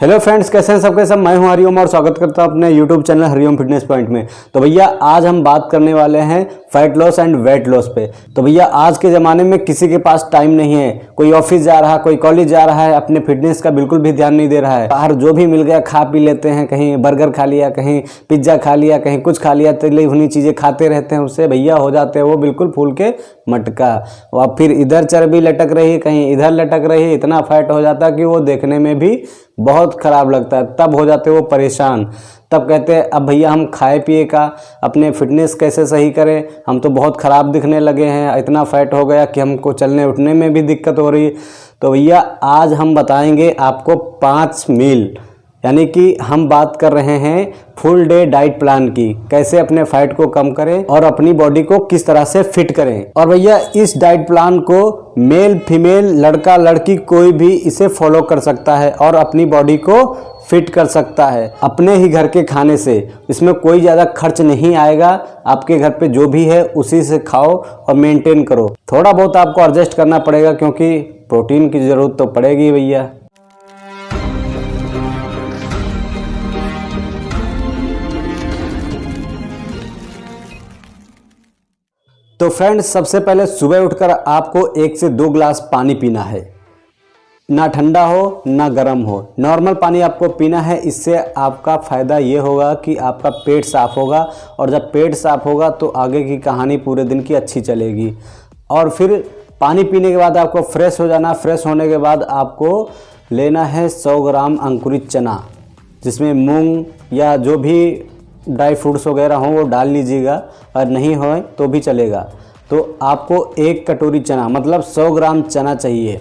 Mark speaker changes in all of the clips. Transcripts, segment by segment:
Speaker 1: Hello friends, कैसे हैं सबके सब। मैं हूं हरिओम और स्वागत करता हूं अपने YouTube channel Hariom fitness point में। तो भैया आज हम बात करने वाले हैं fat loss and weight loss पे। तो भैया आज के ज़माने में किसी के पास टाइम नहीं है, कोई ऑफिस जा रहा है, कोई कॉलेज जा रहा है, अपने फिटनेस का बिल्कुल भी ध्यान नहीं दे रहा है। बाहर जो भी मिल गया खा पी लेते हैं, कहीं बर्गर खा लिया, कहीं पिज्ज़ा खा लिया, कहीं कुछ खा लिया, तली भुनी चीज़ें खाते रहते हैं। उससे भैया हो जाते हैं वो बिल्कुल फूल के मटका। और फिर इधर चर्बी लटक रही, कहीं इधर लटक रही, इतना फैट हो जाता है कि वो देखने में भी बहुत खराब लगता है। तब हो जाते वो परेशान, तब कहते हैं अब भैया हम खाए पिए का अपने फिटनेस कैसे सही करें, हम तो बहुत ख़राब दिखने लगे हैं, इतना फैट हो गया कि हमको चलने उठने में भी दिक्कत हो रही है। तो भैया आज हम बताएंगे आपको 5 मील, यानी कि हम बात कर रहे हैं फुल डे डाइट प्लान की, कैसे अपने फैट को कम करें और अपनी बॉडी को किस तरह से फिट करें। और भैया इस डाइट प्लान को मेल फीमेल लड़का लड़की कोई भी इसे फॉलो कर सकता है और अपनी बॉडी को फिट कर सकता है अपने ही घर के खाने से। इसमें कोई ज़्यादा खर्च नहीं आएगा, आपके घर पे जो भी है उसी से खाओ और मेंटेन करो। थोड़ा बहुत आपको एडजस्ट करना पड़ेगा क्योंकि प्रोटीन की ज़रूरत तो पड़ेगी भैया। तो फ्रेंड्स, सबसे पहले सुबह उठकर आपको 1 से 2 गिलास पानी पीना है। ना ठंडा हो ना गर्म हो, नॉर्मल पानी आपको पीना है। इससे आपका फ़ायदा ये होगा कि आपका पेट साफ़ होगा, और जब पेट साफ़ होगा तो आगे की कहानी पूरे दिन की अच्छी चलेगी। और फिर पानी पीने के बाद आपको फ्रेश हो जाना। फ्रेश होने के बाद आपको लेना है 100 ग्राम अंकुरित चना, जिसमें मूंग या जो भी ड्राई फ्रूट्स वगैरह हों वो डाल लीजिएगा, और नहीं हो तो भी चलेगा। तो आपको 1 कटोरी चना मतलब 100 ग्राम चना चाहिए,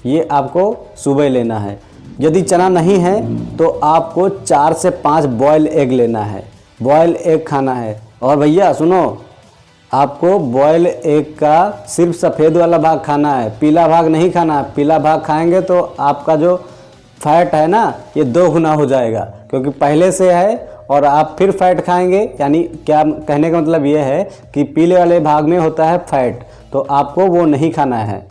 Speaker 1: ये आपको सुबह लेना है। यदि चना नहीं है तो आपको 4 से 5 बॉयल एग लेना है, बॉयल एग खाना है। और भैया सुनो, आपको बॉयल एग का सिर्फ सफ़ेद वाला भाग खाना है, पीला भाग नहीं खाना है। पीला भाग खाएंगे तो आपका जो फैट है ना ये 2 गुना हो जाएगा, क्योंकि पहले से है और आप फिर फैट खाएंगे। यानी क्या कहने का मतलब ये है कि पीले वाले भाग में होता है फैट, तो आपको वो नहीं खाना है।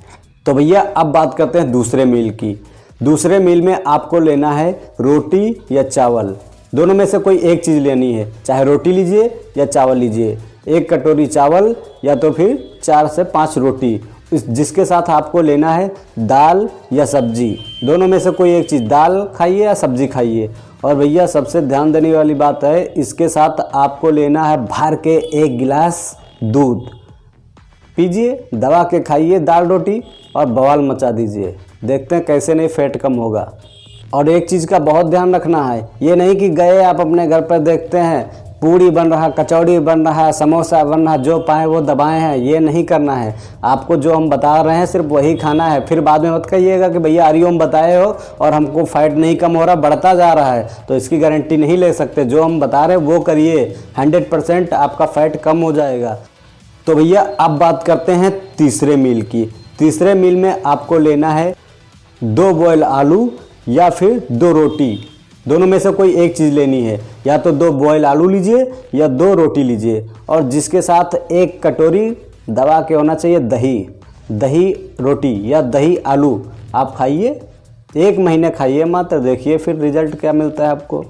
Speaker 1: तो भैया अब बात करते हैं दूसरे मील की। दूसरे मील में आपको लेना है रोटी या चावल, दोनों में से कोई एक चीज़ लेनी है। चाहे रोटी लीजिए या चावल लीजिए, 1 कटोरी चावल या तो फिर 4 से 5 रोटी। जिसके साथ आपको लेना है दाल या सब्जी, दोनों में से कोई एक चीज़, दाल खाइए या सब्जी खाइए। और भैया सबसे ध्यान देने वाली बात है, इसके साथ आपको लेना है भर के 1 गिलास दूध। पीजिए, दबा के खाइए दाल रोटी और बवाल मचा दीजिए, देखते हैं कैसे नहीं फैट कम होगा। और एक चीज़ का बहुत ध्यान रखना है, ये नहीं कि गए आप अपने घर पर देखते हैं पूड़ी बन रहा, कचौड़ी बन रहा है, समोसा बन रहा, जो पाए वो दबाए हैं, ये नहीं करना है। आपको जो हम बता रहे हैं सिर्फ वही खाना है। फिर बाद में मत कहिएगा कि भैया हरिओम बताए हो और हमको फैट नहीं कम हो रहा, बढ़ता जा रहा है, तो इसकी गारंटी नहीं ले सकते। जो हम बता रहे हैं वो करिए, 100% आपका फैट कम हो जाएगा। तो भैया अब बात करते हैं तीसरे मील की। तीसरे मील में आपको लेना है 2 बॉयल आलू या फिर 2 रोटी, दोनों में से कोई एक चीज़ लेनी है। या तो 2 बॉयल आलू लीजिए या 2 रोटी लीजिए, और जिसके साथ 1 कटोरी दबा के होना चाहिए दही। दही रोटी या दही आलू आप खाइए, 1 महीने खाइए मात्र, देखिए फिर रिजल्ट क्या मिलता है आपको।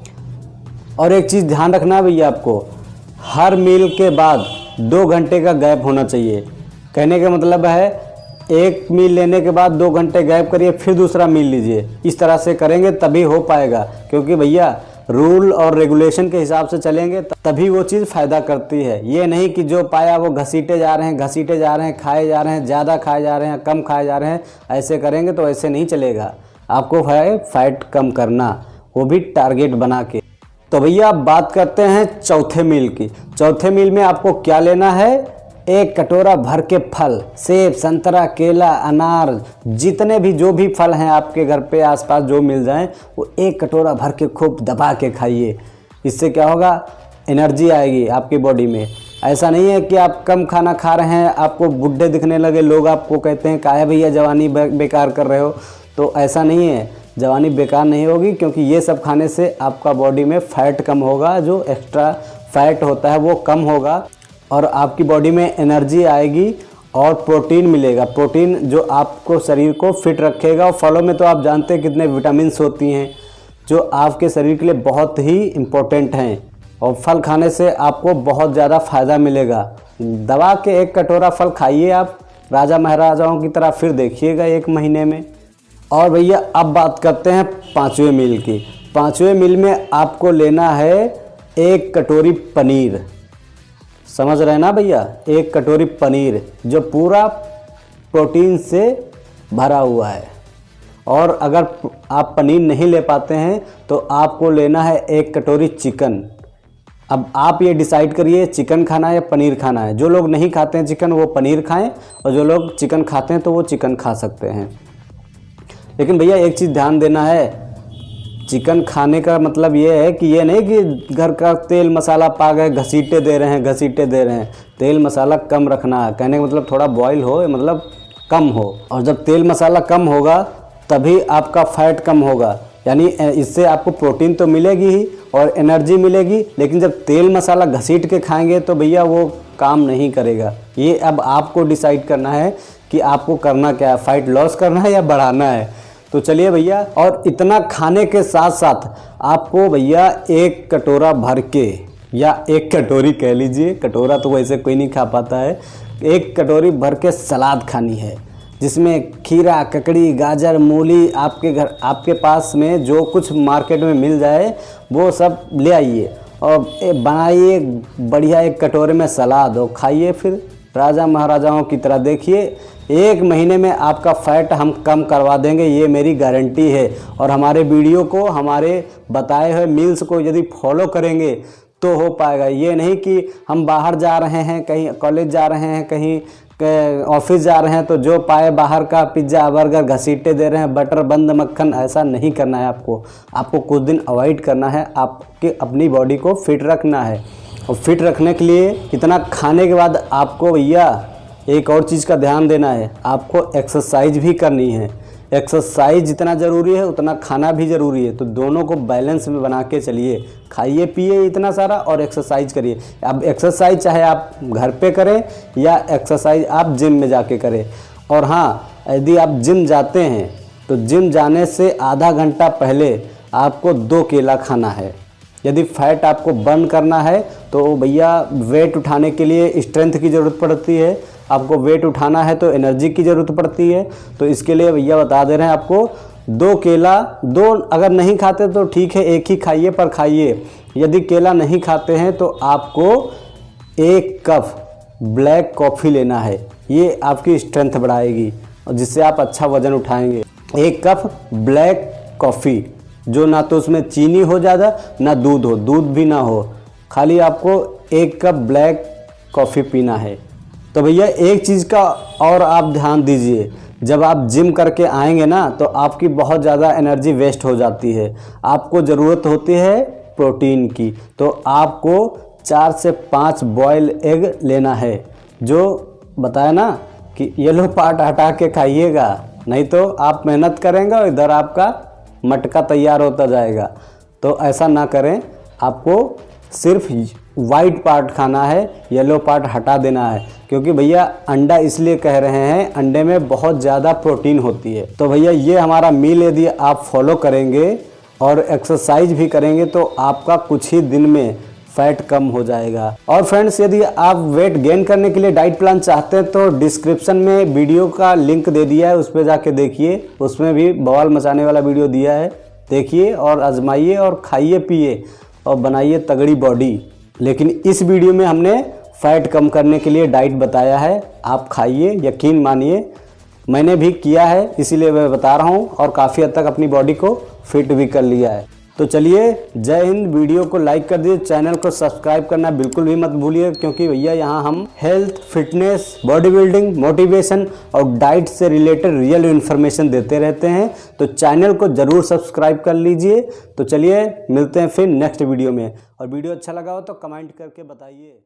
Speaker 1: और एक चीज़ ध्यान रखना है भैया, आपको हर मील के बाद 2 घंटे का गैप होना चाहिए। कहने का मतलब है 1 मील लेने के बाद 2 घंटे गैप करिए, फिर दूसरा मील लीजिए। इस तरह से करेंगे तभी हो पाएगा, क्योंकि भैया रूल और रेगुलेशन के हिसाब से चलेंगे तभी वो चीज़ फ़ायदा करती है। ये नहीं कि जो पाया वो घसीटे जा रहे हैं, खाए जा रहे हैं, ज़्यादा खाए जा रहे हैं, कम खाए जा रहे हैं। ऐसे करेंगे तो ऐसे नहीं चलेगा। आपको है फैट कम करना, वो भी टारगेट बना के। तो भैया अब बात करते हैं चौथे मील की। चौथे मील में आपको क्या लेना है, 1 कटोरा भर के फल, सेब, संतरा, केला, अनार, जितने भी जो भी फल हैं आपके घर पे आसपास जो मिल जाएं, वो 1 कटोरा भर के खूब दबा के खाइए। इससे क्या होगा, एनर्जी आएगी आपकी बॉडी में। ऐसा नहीं है कि आप कम खाना खा रहे हैं आपको बुढ़े दिखने लगे, लोग आपको कहते हैं काहे भैया जवानी बेकार कर रहे हो। तो ऐसा नहीं है, जवानी बेकार नहीं होगी, क्योंकि ये सब खाने से आपका बॉडी में फ़ैट कम होगा, जो एक्स्ट्रा फैट होता है वो कम होगा, और आपकी बॉडी में एनर्जी आएगी और प्रोटीन मिलेगा। प्रोटीन जो आपको शरीर को फिट रखेगा। और फलों में तो आप जानते हैं कितने विटामिन्स होती हैं, जो आपके शरीर के लिए बहुत ही इम्पोर्टेंट हैं। और फल खाने से आपको बहुत ज़्यादा फ़ायदा मिलेगा। दबा के 1 कटोरा फल खाइए आप राजा महाराजाओं की तरह, फिर देखिएगा 1 महीने में। और भैया अब बात करते हैं 5वें मील की। 5वें मील में आपको लेना है 1 कटोरी पनीर। समझ रहे हैं ना भैया, 1 कटोरी पनीर जो पूरा प्रोटीन से भरा हुआ है। और अगर आप पनीर नहीं ले पाते हैं तो आपको लेना है 1 कटोरी चिकन। अब आप ये डिसाइड करिए चिकन खाना है या पनीर खाना है। जो लोग नहीं खाते हैं चिकन वो पनीर खाएं, और जो लोग चिकन खाते हैं तो वो चिकन खा सकते हैं। लेकिन भैया एक चीज़ ध्यान देना है, चिकन खाने का मतलब ये है कि ये नहीं कि घर का तेल मसाला पा गए घसीटे दे रहे हैं। तेल मसाला कम रखना है। कहने का मतलब थोड़ा बॉयल हो, मतलब कम हो। और जब तेल मसाला कम होगा तभी आपका फैट कम होगा, यानी इससे आपको प्रोटीन तो मिलेगी ही और एनर्जी मिलेगी। लेकिन जब तेल मसाला घसीट के खाएंगे तो भैया वो काम नहीं करेगा। ये अब आपको डिसाइड करना है कि आपको करना क्या है, फैट लॉस करना है या बढ़ाना है। तो चलिए भैया, और इतना खाने के साथ साथ आपको भैया 1 कटोरा भर के, या 1 कटोरी कह लीजिए, कटोरा तो वैसे कोई नहीं खा पाता है, 1 कटोरी भर के सलाद खानी है, जिसमें खीरा, ककड़ी, गाजर, मूली, आपके पास में जो कुछ मार्केट में मिल जाए वो सब ले आइए और बनाइए बढ़िया 1 कटोरे में सलाद और खाइए। फिर राजा महाराजाओं की तरह देखिए 1 महीने में आपका फैट हम कम करवा देंगे, ये मेरी गारंटी है। और हमारे वीडियो को, हमारे बताए हुए मील्स को यदि फॉलो करेंगे तो हो पाएगा। ये नहीं कि हम बाहर जा रहे हैं, कहीं कॉलेज जा रहे हैं, कहीं ऑफिस जा रहे हैं तो जो पाए बाहर का पिज्ज़ा बर्गर घसीटे दे रहे हैं, बटर बंद मक्खन। ऐसा नहीं करना है आपको कुछ दिन अवॉइड करना है। आपके अपनी बॉडी को फिट रखना है। और फिट रखने के लिए इतना खाने के बाद आपको भैया एक और चीज़ का ध्यान देना है, आपको एक्सरसाइज भी करनी है। एक्सरसाइज जितना ज़रूरी है उतना खाना भी ज़रूरी है। तो दोनों को बैलेंस में बना के चलिए, खाइए पिए इतना सारा और एक्सरसाइज करिए। अब एक्सरसाइज चाहे आप घर पे करें या एक्सरसाइज आप जिम में जाके करें। और हाँ, यदि आप जिम जाते हैं तो जिम जाने से आधा घंटा पहले आपको 2 केला खाना है। यदि फैट आपको बर्न करना है तो भैया वेट उठाने के लिए स्ट्रेंथ की ज़रूरत पड़ती है, आपको वेट उठाना है तो एनर्जी की ज़रूरत पड़ती है। तो इसके लिए भैया बता दे रहे हैं आपको 2 केला, 2 अगर नहीं खाते तो ठीक है 1 ही खाइए, पर खाइए। यदि केला नहीं खाते हैं तो आपको 1 कप ब्लैक कॉफ़ी लेना है। ये आपकी स्ट्रेंथ बढ़ाएगी और जिससे आप अच्छा वज़न उठाएंगे। 1 कप ब्लैक कॉफ़ी, जो ना तो उसमें चीनी हो ज़्यादा ना दूध हो, दूध भी ना हो, खाली आपको 1 कप ब्लैक कॉफ़ी पीना है। तो भैया एक चीज़ का और आप ध्यान दीजिए, जब आप जिम करके आएंगे ना तो आपकी बहुत ज़्यादा एनर्जी वेस्ट हो जाती है। आपको ज़रूरत होती है प्रोटीन की। तो आपको 4 से 5 बॉयल एग लेना है। जो बताया ना कि येलो पार्ट हटा के खाइएगा, नहीं तो आप मेहनत करेंगे और इधर आपका मटका तैयार होता जाएगा। तो ऐसा ना करें, आपको सिर्फ वाइट पार्ट खाना है, येलो पार्ट हटा देना है। क्योंकि भैया अंडा इसलिए कह रहे हैं, अंडे में बहुत ज़्यादा प्रोटीन होती है। तो भैया ये हमारा मील यदि आप फॉलो करेंगे और एक्सरसाइज भी करेंगे तो आपका कुछ ही दिन में फैट कम हो जाएगा। और फ्रेंड्स, यदि आप वेट गेन करने के लिए डाइट प्लान चाहते हैं तो डिस्क्रिप्शन में वीडियो का लिंक दे दिया है, उस पर जाके देखिए। उसमें भी बवाल मचाने वाला वीडियो दिया है, देखिए और आजमाइए और खाइए पिए और बनाइए तगड़ी बॉडी। लेकिन इस वीडियो में हमने फैट कम करने के लिए डाइट बताया है, आप खाइए, यकीन मानिए मैंने भी किया है, इसीलिए मैं बता रहा हूँ और काफ़ी हद तक अपनी बॉडी को फिट भी कर लिया है। तो चलिए, जय हिंद। वीडियो को लाइक कर दीजिए, चैनल को सब्सक्राइब करना बिल्कुल भी मत भूलिए, क्योंकि भैया यहाँ हम health, fitness, body building, motivation और डाइट से रिलेटेड रियल इन्फॉर्मेशन देते रहते हैं। तो चैनल को ज़रूर सब्सक्राइब कर लीजिए। तो चलिए मिलते हैं फिर नेक्स्ट वीडियो में, और वीडियो अच्छा लगा हो तो कमेंट करके बताइए।